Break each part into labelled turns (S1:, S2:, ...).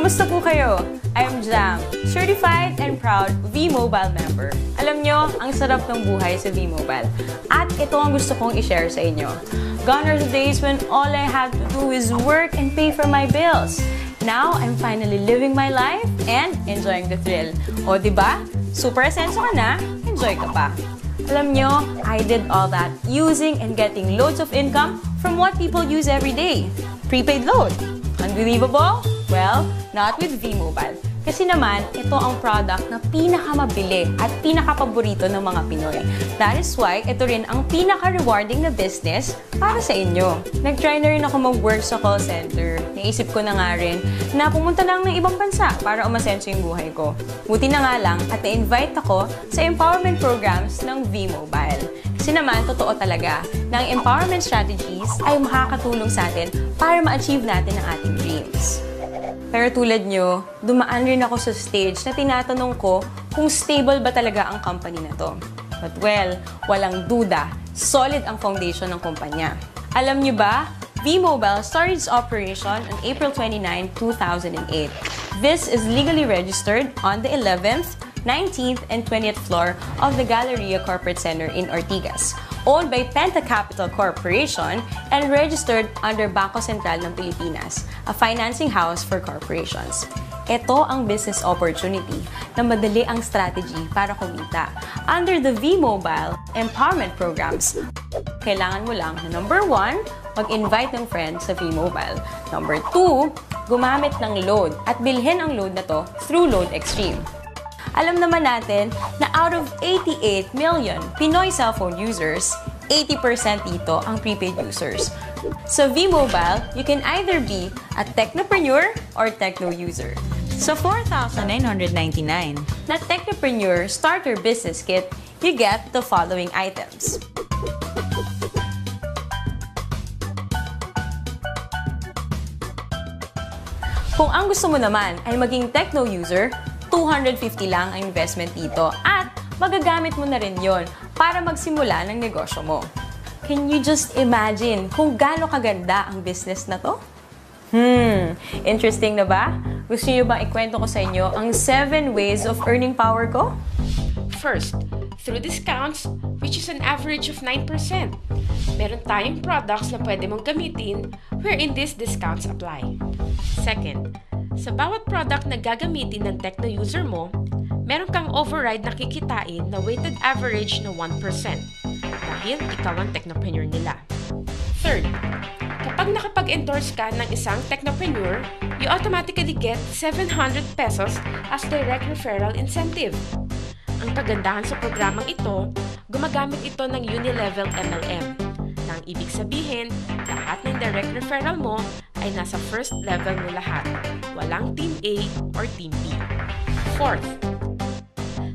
S1: Kamusta po kayo? I'm Jam, certified and proud V-Mobile member. Alam nyo, ang sarap ng buhay sa V-Mobile. At ito ang gusto kong i-share sa inyo. Gone are the days when all I had to do is work and pay for my bills. Now, I'm finally living my life and enjoying the thrill. O, diba? Super asenso ka na, enjoy ka pa. Alam nyo, I did all that using and getting loads of income from what people use every day. Prepaid load. Unbelievable? Well, not with V-Mobile. Kasi naman, ito ang product na pinakamabili at pinakapaborito ng mga Pinoy. That is why, ito rin ang pinaka-rewarding na business para sa inyo. Nag-try na rin ako mag-work sa call center. Naisip ko na nga rin na pumunta lang ng ibang bansa para umasenso yung buhay ko. Buti na nga lang at na-invite ako sa empowerment programs ng V-Mobile. Kasi naman, totoo talaga na ang empowerment strategies ay makakatulong sa atin para ma-achieve natin ang ating dreams. Pero tulad nyo, dumaan rin ako sa stage na tinatanong ko kung stable ba talaga ang company na to. But well, walang duda, solid ang foundation ng kumpanya. Alam nyo ba, V-Mobile started its operation on April 29, 2008. This is legally registered on the 11th, 19th, and 20th floor of the Galleria Corporate Center in Ortigas, owned by Penta Capital Corporation and registered under Bangko Sentral ng Pilipinas, a financing house for corporations. Ito ang business opportunity na madali ang strategy para kumita. Under the V-Mobile Empowerment Programs, kailangan mo lang na number 1, mag-invite ng friends sa V-Mobile. Number 2, gumamit ng load at bilhin ang load na to through Load Extreme. Alam naman natin na out of 88 million Pinoy cellphone users, 80% dito ang prepaid users. Sa V-Mobile, you can either be a technopreneur or techno user. Sa 4,999 na Technopreneur Starter Business Kit, you get the following items. Kung ang gusto mo naman ay maging techno user, 250 lang ang investment dito at magagamit mo na rin yon para magsimula ng negosyo mo. Can you just imagine kung gaano kaganda ang business na to? Interesting na ba? Gusto niyo bang ikwento ko sa inyo ang 7 ways of earning power ko?
S2: First, through discounts, which is an average of 9%. Meron tayong products na pwede mong gamitin wherein these discounts apply. Second, sa bawat product na gagamitin ng techno user mo, meron kang override na kikitain na weighted average na 1% dahil ikaw ang technopreneur nila. Third, kapag nakapag-endorse ka ng isang technopreneur, you automatically get 700 pesos as direct referral incentive. Ang kagandahan sa programang ito, gumagamit ito ng Unilevel MLM. Nang ibig sabihin, lahat ng direct referral mo ay nasa first level mo lahat. Walang Team A or Team B. Fourth,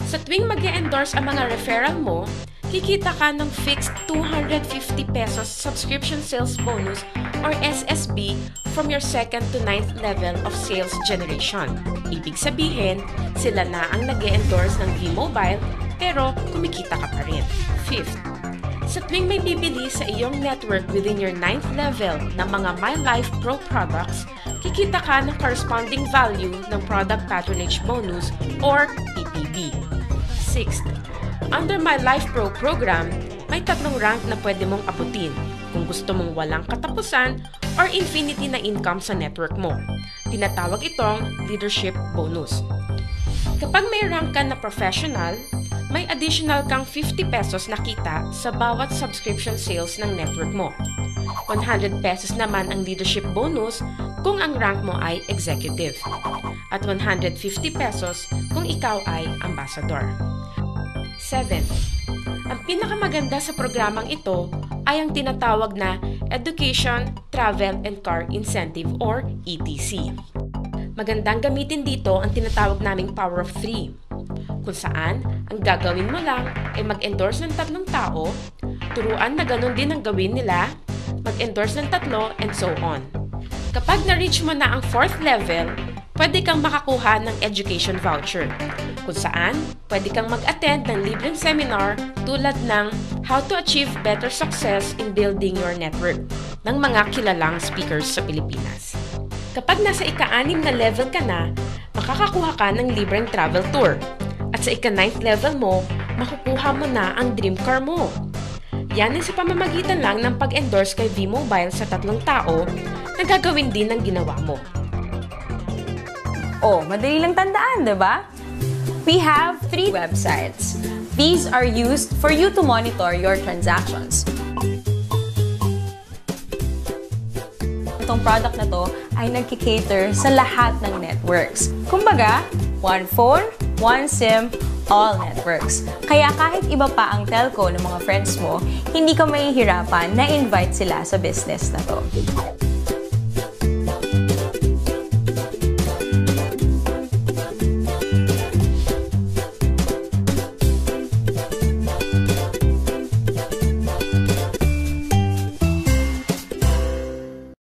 S2: sa tuwing mag-e-endorse ang mga referral mo, kikita ka ng fixed 250 pesos subscription sales bonus or SSB from your 2nd to 9th level of sales generation. Ibig sabihin, sila na ang nag-e-endorse ng V-Mobile pero kumikita ka pa rin. Fifth, sa tuwing may bibili sa iyong network within your 9th level ng mga My Life Pro products, kikita ka ng corresponding value ng Product Patronage Bonus or PPB. Sixth, under My Life Pro program, may 3 rank na pwede mong abutin kung gusto mong walang katapusan or infinity na income sa network mo. Tinatawag itong Leadership Bonus. Kapag may rank ka na professional, may additional kang 50 pesos na kita sa bawat subscription sales ng network mo. 100 pesos naman ang leadership bonus kung ang rank mo ay executive. At 150 pesos kung ikaw ay ambassador. 7. Ang pinakamaganda sa programang ito ay ang tinatawag na Education, Travel, and Car Incentive or ETC. Magandang gamitin dito ang tinatawag naming Power of 3. Kung saan, ang gagawin mo lang ay mag-endorse ng 3 tao, turuan na ganun din ang gawin nila, mag-endorse ng 3, and so on. Kapag na-reach mo na ang 4th level, pwede kang makakuha ng education voucher, kung saan pwede kang mag-attend ng libreng seminar tulad ng How to Achieve Better Success in Building Your Network ng mga kilalang speakers sa Pilipinas. Kapag nasa ika-6 na level ka na, makakakuha ka ng libreng travel tour. At sa ika-9th level mo, makukuha mo na ang dream car mo. Yan ay sa pamamagitan lang ng pag-endorse kay V-Mobile sa 3 tao na gagawin din ng ginawa mo.
S1: Oh, madali lang tandaan, di ba? We have 3 websites. These are used for you to monitor your transactions. Itong product na to ay nagkikater sa lahat ng networks. Kumbaga, one phone, one SIM, all networks. Kaya kahit iba pa ang telco ng mga friends mo, hindi ka mahihirapan na invite sila sa business na to.